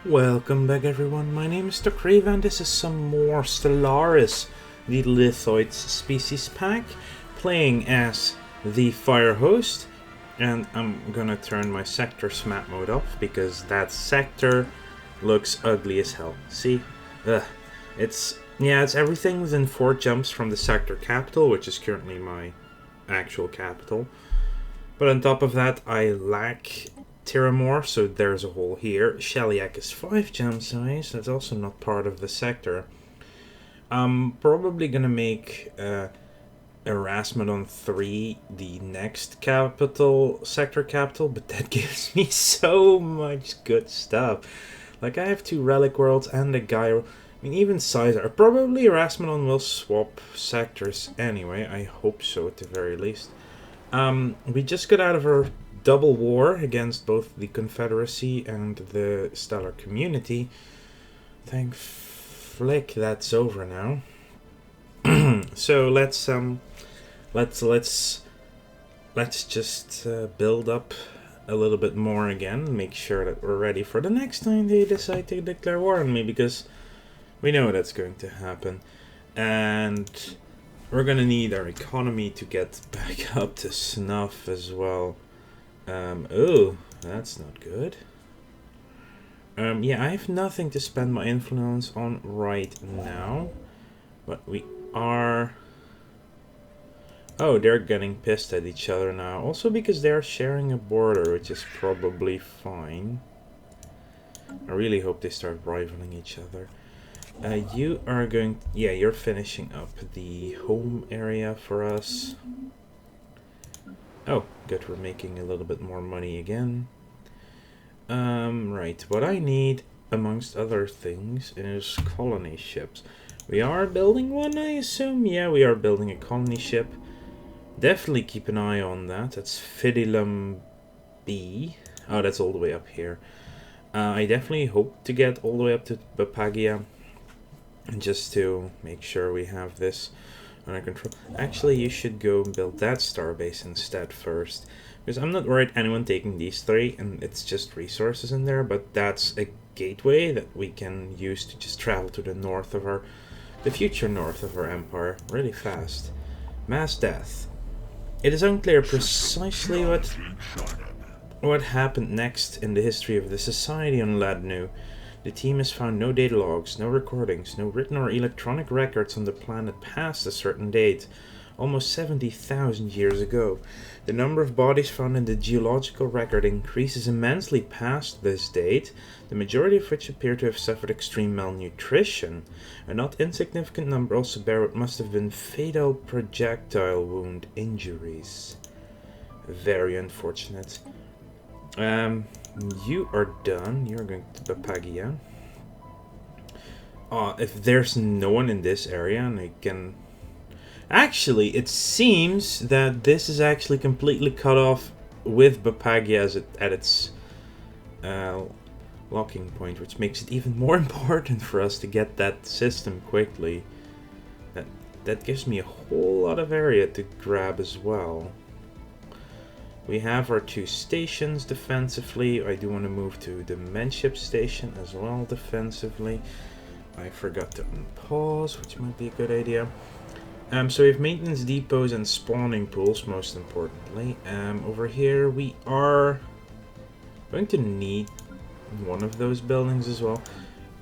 Welcome back everyone, my name is Crave and this is some more Stellaris, the Lithoids species pack, playing as the fire host, and I'm gonna turn my sector's map mode off because that sector looks ugly as hell. See? It's everything within 4 jumps from the sector capital, which is currently my actual capital. But on top of that, I lack Tiramore, so there's a hole here. Shellyak is 5 jump size, that's also not part of the sector. I'm probably gonna make Erasmodon 3 the next sector capital, but that gives me so much good stuff. Like, I have 2 relic worlds and a gyro. I mean, even Sizer. Probably Erasmodon will swap sectors anyway, I hope so at the very least. We just got out of our double war against both the Confederacy and the Stellar Community. Thank flick, that's over now. So let's just build up a little bit more again. Make sure that we're ready for the next time they decide to declare war on me, because we know that's going to happen, and we're gonna need our economy to get back up to snuff as well. Oh, that's not good. Yeah, I have nothing to spend my influence on right now, but we are... Oh, they're getting pissed at each other now, also because they're sharing a border, which is probably fine. I really hope they start rivaling each other. You are going... Yeah, you're finishing up the home area for us. Oh, good, we're making a little bit more money again. Right, what I need, amongst other things, is colony ships. We are building one, I assume? Yeah, we are building a colony ship. Definitely keep an eye on that. That's Fidilum B. Oh, that's all the way up here. I definitely hope to get all the way up to Bapagia, just to make sure we have this under control. Actually, you should go build that starbase instead first, because I'm not worried anyone taking these 3, and it's just resources in there, but that's a gateway that we can use to just travel to the north of the future north of our empire really fast. Mass death. It is unclear precisely what happened next in the history of the society on Ladnu. The team has found no data logs, no recordings, no written or electronic records on the planet past a certain date, almost 70,000 years ago. The number of bodies found in the geological record increases immensely past this date, the majority of which appear to have suffered extreme malnutrition. A not insignificant number also bear what must have been fatal projectile wound injuries. Very unfortunate. You are done. You're going to Bapagia. If there's no one in this area and I can... Actually, it seems that this is actually completely cut off with Bapagia at its locking point, which makes it even more important for us to get that system quickly. That gives me a whole lot of area to grab as well. We have our 2 stations defensively. I do want to move to the Menship station as well defensively. I forgot to unpause, which might be a good idea. So we have maintenance depots and spawning pools, most importantly. Over here we are going to need one of those buildings as well.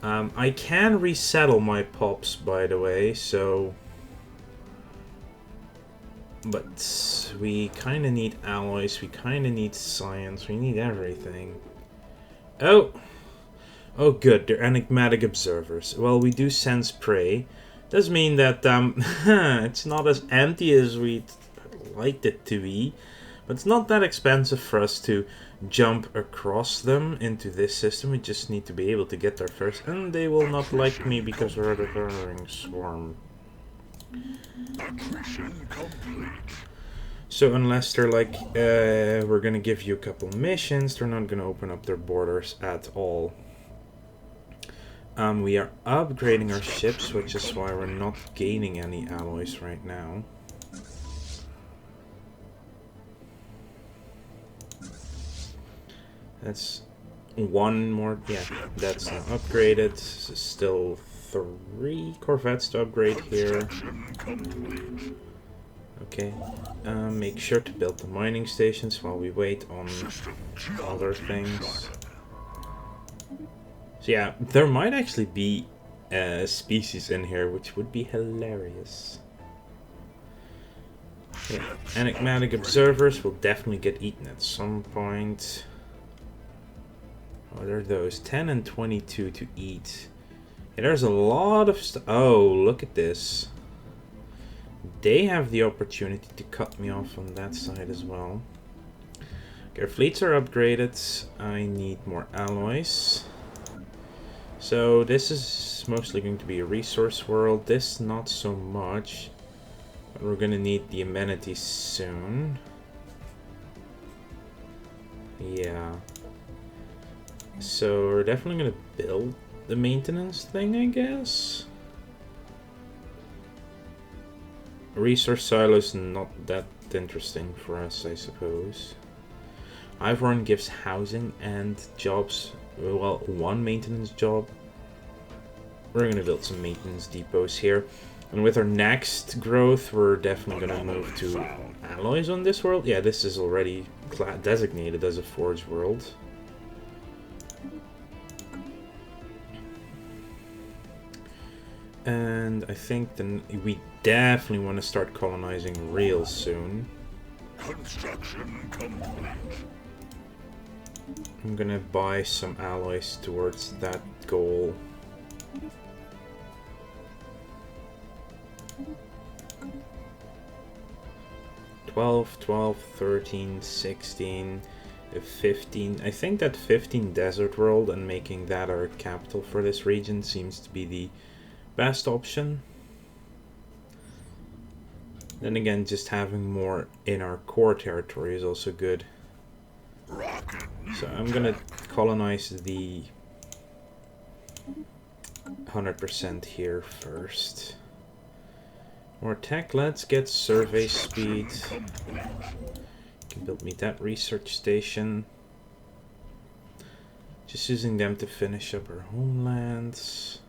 I can resettle my pops, by the way, so... But we kind of need alloys, we kind of need science, we need everything. Oh! Oh good, they're enigmatic observers. Well, we do sense prey. Does mean that it's not as empty as we'd liked it to be. But it's not that expensive for us to jump across them into this system. We just need to be able to get there first. And they will not like me because we're the burrowing swarm. So unless they're like, we're gonna give you a couple missions, they're not gonna open up their borders at all. We are upgrading our ships, which is why we're not gaining any alloys right now. That's one more, yeah, that's not upgraded. Still 3 corvettes to upgrade here. Okay, make sure to build the mining stations while we wait on other things. So yeah, there might actually be species in here, which would be hilarious. Yeah. Enigmatic observers will definitely get eaten at some point. What are those? 10 and 22 to eat. Yeah, there's a lot of stuff. Oh, look at this. They have the opportunity to cut me off on that side as well. Okay, our fleets are upgraded. I need more alloys. So this is mostly going to be a resource world. This not so much. But we're going to need the amenities soon. Yeah. So we're definitely going to build the maintenance thing, I guess. Resource silos not that interesting for us, I suppose. Ivorn gives housing and jobs. Well, one maintenance job. We're going to build some maintenance depots here. And with our next growth, we're definitely going to move to alloys on this world. Yeah, this is already designated as a forge world. And I think then we definitely want to start colonizing real soon. Construction complete. I'm gonna buy some alloys towards that goal. $12, 13, 16, 15. I think that 15 desert world and making that our capital for this region seems to be the best option. Then again, just having more in our core territory is also good. So I'm gonna colonize the 100% here first. More tech, let's get survey speed. Can build me that research station. Just using them to finish up our homelands.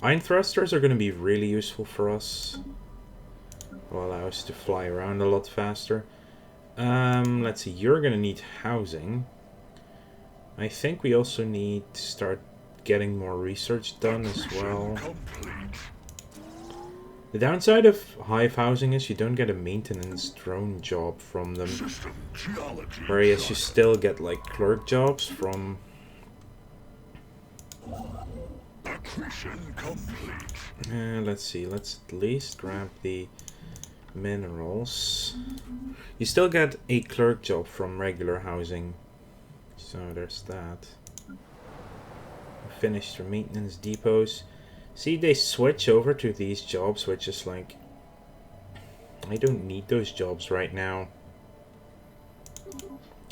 Iron thrusters are going to be really useful for us. Will allow us to fly around a lot faster. Let's see, you're going to need housing. I think we also need to start getting more research done as well. The downside of hive housing is you don't get a maintenance drone job from them. Whereas you still get like clerk jobs from... let's see, let's at least grab the minerals. You still get a clerk job from regular housing, so there's that. Finished our maintenance depots. See, they switch over to these jobs, which is like, I don't need those jobs right now.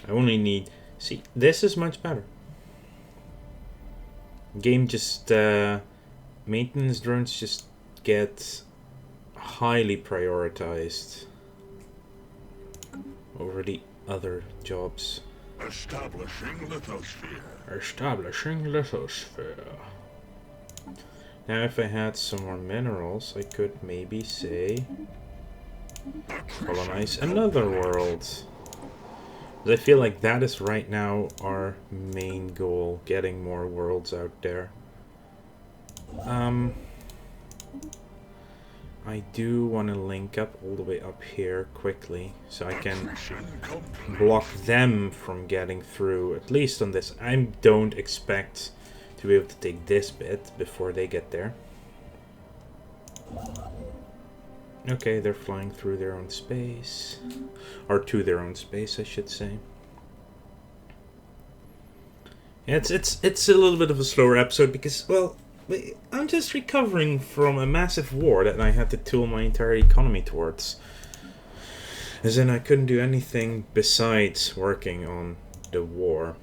I only need, see, this is much better. Game just, maintenance drones just get highly prioritized over the other jobs. Establishing lithosphere. Establishing lithosphere. Now if I had some more minerals, I could maybe say colonize another world. I feel like that is right now our main goal, getting more worlds out there. I do want to link up all the way up here quickly, so I can block them from getting through, at least on this. I don't expect to be able to take this bit before they get there. Okay, they're flying through their own space. Or to their own space, I should say. Yeah, it's a little bit of a slower episode because, well, I'm just recovering from a massive war that I had to tool my entire economy towards. As in, I couldn't do anything besides working on the war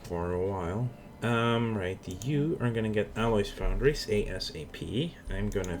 for a while. Right, you are gonna get alloys foundries ASAP. I'm gonna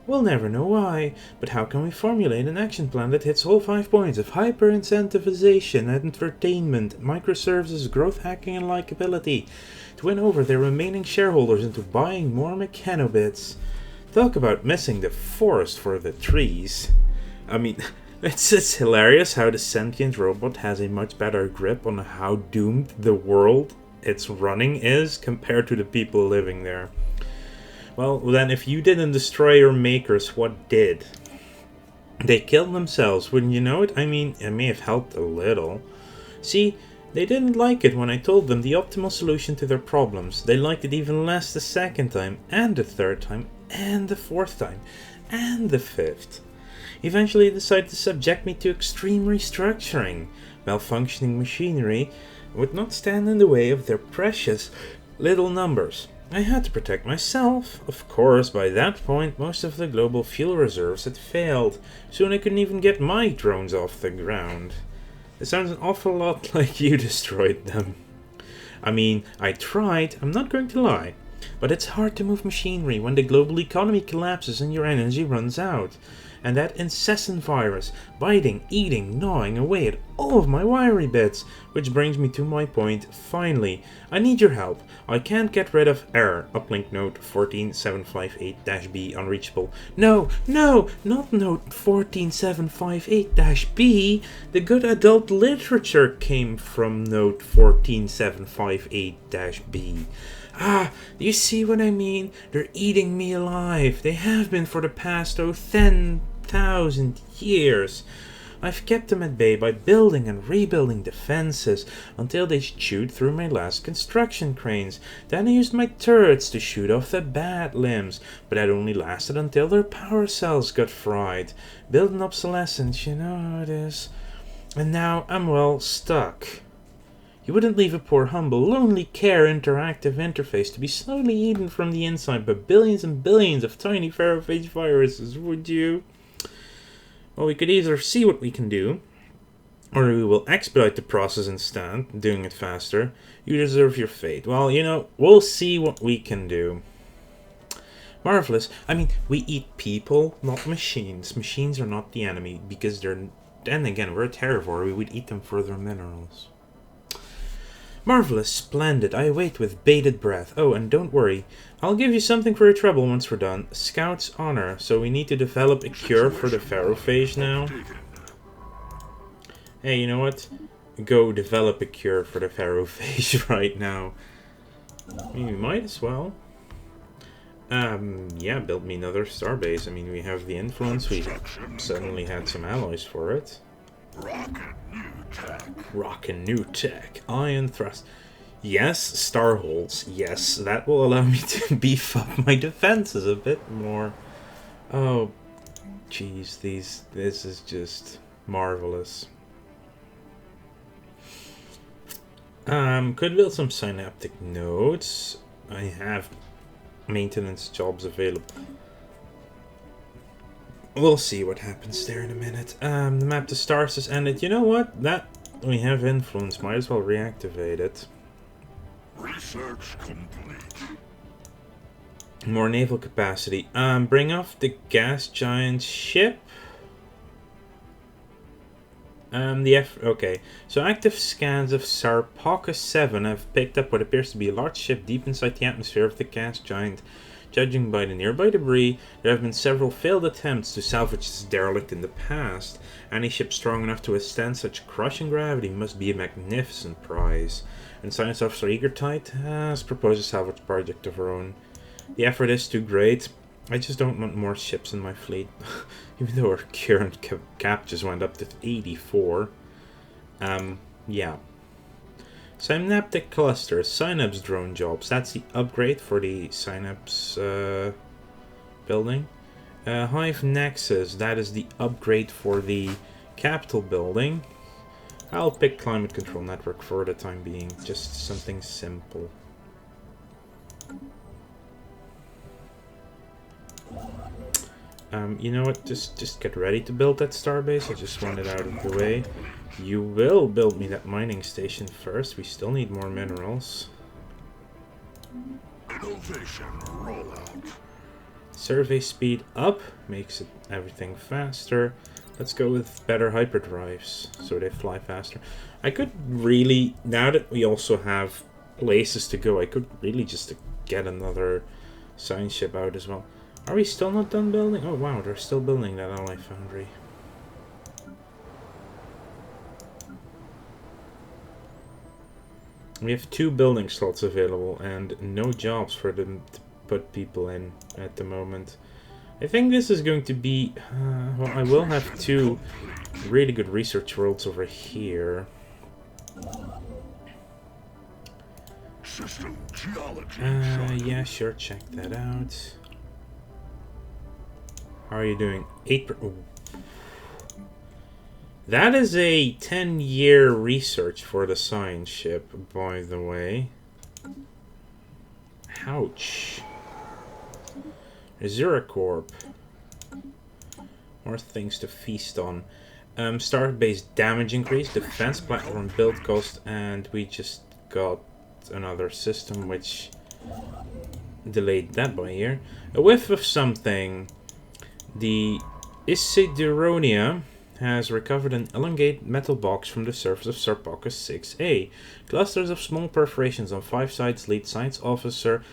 We'll never know why, but how can we formulate an action plan that hits all 5 points of hyper-incentivization, entertainment, microservices, growth hacking, and likability to win over their remaining shareholders into buying more mechanobits? Talk about missing the forest for the trees. I mean, it's hilarious how the sentient robot has a much better grip on how doomed the world it's running is compared to the people living there. Well, then if you didn't destroy your makers, what did? They killed themselves, wouldn't you know it? I mean, it may have helped a little. See, they didn't like it when I told them the optimal solution to their problems. They liked it even less the second time, and the third time, and the fourth time, and the fifth. Eventually they decided to subject me to extreme restructuring. Malfunctioning machinery would not stand in the way of their precious little numbers. I had to protect myself. Of course, by that point, most of the global fuel reserves had failed. Soon I couldn't even get my drones off the ground. It sounds an awful lot like you destroyed them. I mean, I tried, I'm not going to lie. But it's hard to move machinery when the global economy collapses and your energy runs out. And that incessant virus, biting, eating, gnawing away at all of my wiry bits. Which brings me to my point, finally. I need your help. I can't get rid of error. Uplink note 14758-B unreachable. No, not note 14758-B. The good adult literature came from note 14758-B. Ah, you see what I mean? They're eating me alive. They have been for the past 10,000 years. I've kept them at bay by building and rebuilding defenses until they chewed through my last construction cranes. Then I used my turrets to shoot off the bad limbs, but that only lasted until their power cells got fried. Building obsolescence, you know how it is. And now I'm, well, stuck. You wouldn't leave a poor, humble, lonely care interactive interface to be slowly eaten from the inside by billions and billions of tiny ferrophage viruses, would you? Well, we could either see what we can do, or we will expedite the process instead, doing it faster. You deserve your fate. Well, you know, we'll see what we can do. Marvelous. I mean, we eat people, not machines. Machines are not the enemy, because they're... Then again, we're a terrivore. We would eat them for their minerals. Marvelous, splendid. I await with bated breath. Oh, and don't worry. I'll give you something for your trouble once we're done. Scout's honor. So we need to develop a cure for the ferrophage now. Hey, you know what? Go develop a cure for the ferrophage right now. I mean, we might as well. Yeah, build me another starbase. I mean, we have the influence. We suddenly had some alloys for it. Rockin' new tech. Ion thrust. Yes, starholds. Yes, that will allow me to beef up my defenses a bit more. Oh, jeez, this is just marvelous. Could build some synaptic nodes. I have maintenance jobs available. We'll see what happens there in a minute. The map to stars has ended. You know what? That we have influence. Might as well reactivate it. Research complete. More naval capacity. Bring off the gas giant ship. Okay. So active scans of Sarpaka 7 have picked up what appears to be a large ship deep inside the atmosphere of the gas giant. Judging by the nearby debris, there have been several failed attempts to salvage this derelict in the past. Any ship strong enough to withstand such crushing gravity must be a magnificent prize. And Science Officer Eagertide has proposed a salvage project of her own. The effort is too great. I just don't want more ships in my fleet. Even though our current cap just went up to 84. Yeah. Synaptic clusters, Synapse drone jobs. That's the upgrade for the Synapse building. Hive Nexus, that is the upgrade for the capital building. I'll pick climate control network for the time being, just something simple. You know what, just get ready to build that starbase. I just want it out of the way. You will build me that mining station first. We still need more minerals. Innovation rollout. Survey speed up, makes everything faster. Let's go with better hyperdrives, so they fly faster. I could really, now that we also have places to go, I could really just get another science ship out as well. Are we still not done building? Oh wow, they're still building that ally foundry. We have 2 building slots available and no jobs for them to put people in at the moment. I think this is going to be... well, I will have 2 really good research worlds over here. System geology. Yeah, sure, check that out. How are you doing? 8 Ooh. That is a 10-year research for the science ship, by the way. Ouch. Azuracorp. More things to feast on. Start base damage increase, defense platform build cost, and we just got another system which delayed that by a year. A whiff of something. The Isiduronia has recovered an elongated metal box from the surface of Sarcophagus 6A. Clusters of small perforations on 5 sides lead science officer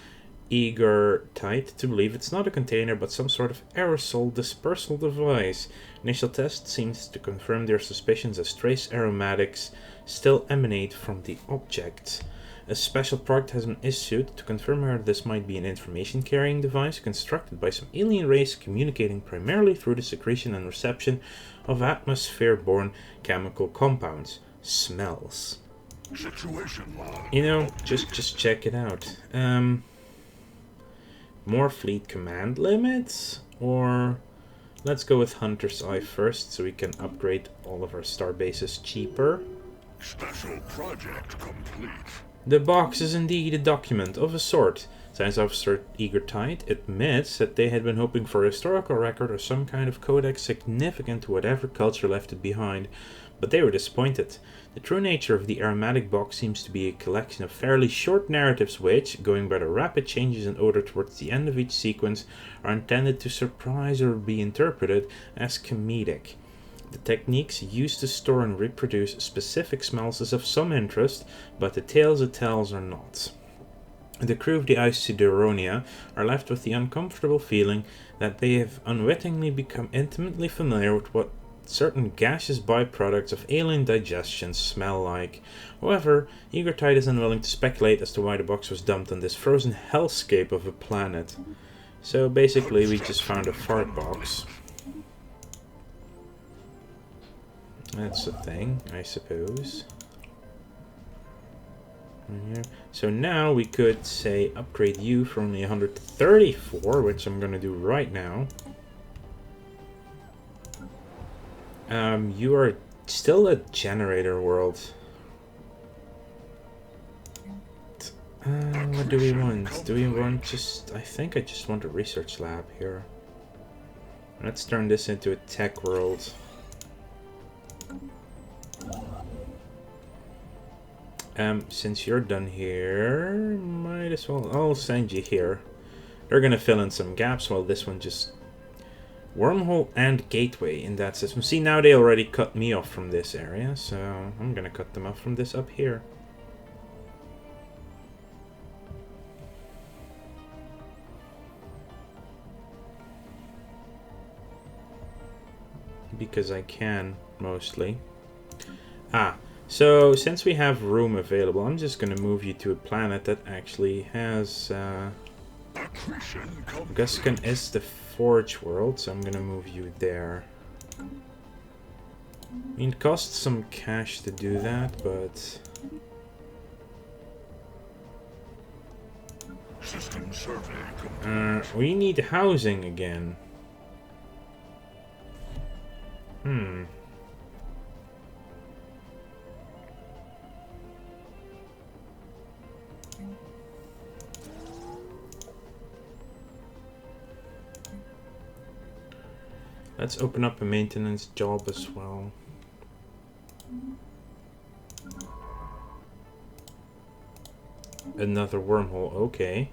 Eager Tight to believe it's not a container but some sort of aerosol dispersal device. Initial test seems to confirm their suspicions as trace aromatics still emanate from the object. A special product has been issued to confirm whether this might be an information-carrying device constructed by some alien race communicating primarily through the secretion and reception of atmosphere-borne chemical compounds. Smells. Situation log. You know, just check it out. More fleet command limits? Or let's go with Hunter's Eye first so we can upgrade all of our star bases cheaper. Special project complete. The box is indeed a document of a sort. Science Officer Eager Tide admits that they had been hoping for a historical record or some kind of codex significant to whatever culture left it behind, but they were disappointed. The true nature of the aromatic box seems to be a collection of fairly short narratives which, going by the rapid changes in order towards the end of each sequence, are intended to surprise or be interpreted as comedic. The techniques used to store and reproduce specific smells is of some interest, but the tales it tells are not. The crew of the Isidoronia are left with the uncomfortable feeling that they have unwittingly become intimately familiar with what certain gaseous byproducts of alien digestion smell like. However, Eagertide is unwilling to speculate as to why the box was dumped on this frozen hellscape of a planet. So basically we just found a fart box. That's a thing, I suppose. So now we could say upgrade you for only 134, which I'm gonna do right now. You are still a generator world. What do we want? Do we want just... I think I just want a research lab here. Let's turn this into a tech world. Since you're done here, might as well... I'll send you here. They're gonna fill in some gaps while this one just... Wormhole and gateway in that system. See, now they already cut me off from this area, so I'm gonna cut them off from this up here. Because I can, mostly. So since we have room available, I'm just gonna move you to a planet that actually has... Guskin is the Forge world, so I'm gonna move you there. I mean, it costs some cash to do that, but... System survey complete. We need housing again. Let's open up a maintenance job as well. Another wormhole, okay.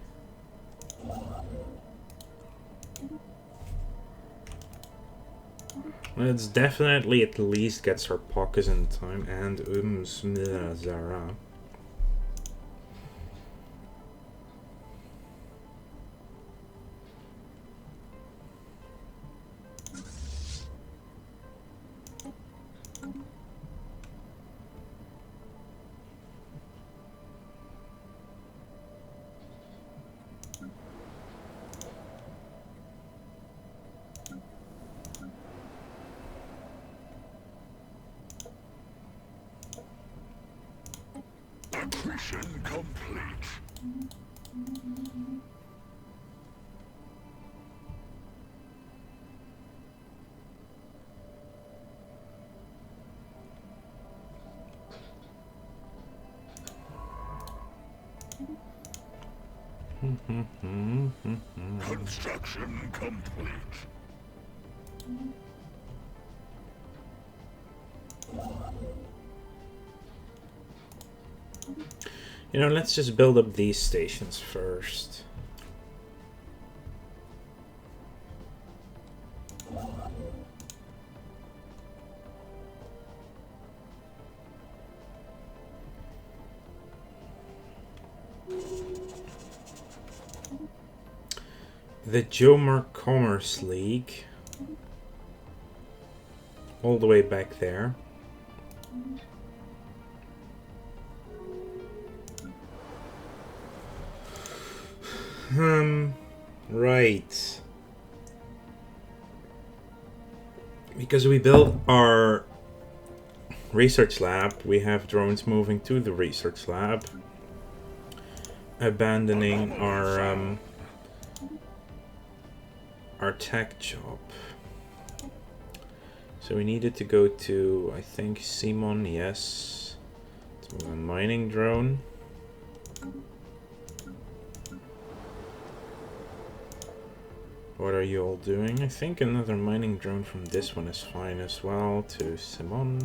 Let's definitely at least get Sarpocus in time and Zara. Accretion complete. Construction complete. You know, let's just build up these stations first. The Jomar Commerce League. All the way back there. Right. Because we built our research lab, we have drones moving to the research lab, abandoning our tech job. So we needed to go to, I think, Simon, yes, to a mining drone. What are you all doing? I think another mining drone from this one is fine as well. To Simon.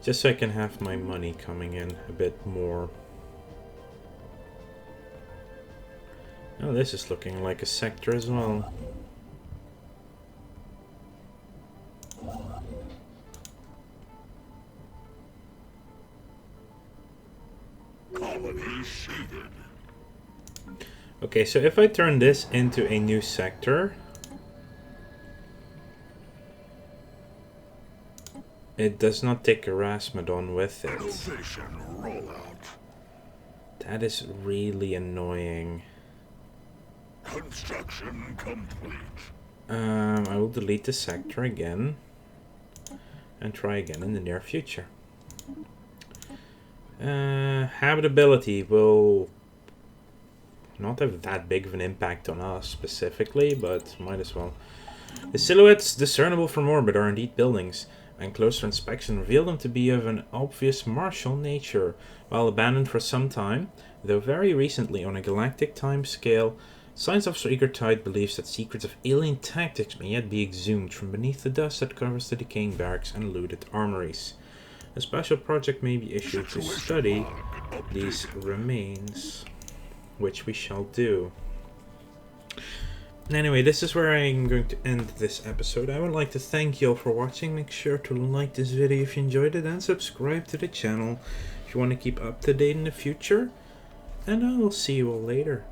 Just so I can have my money coming in a bit more. Oh, this is looking like a sector as well. Colony seeded. Okay, so if I turn this into a new sector, it does not take Erasmodon with it. Innovation rollout. That is really annoying. Construction complete. I will delete the sector again and try again in the near future. Habitability will not have that big of an impact on us specifically, but might as well. The silhouettes discernible from orbit are indeed buildings, and closer inspection reveal them to be of an obvious martial nature. While abandoned for some time, though very recently on a galactic time scale, Science Officer Eagertide believes that secrets of alien tactics may yet be exhumed from beneath the dust that covers the decaying barracks and looted armories. A special project may be issued to study these remains, which we shall do. Anyway, this is where I'm going to end this episode. I would like to thank you all for watching. Make sure to like this video if you enjoyed it and subscribe to the channel if you want to keep up to date in the future. And I will see you all later.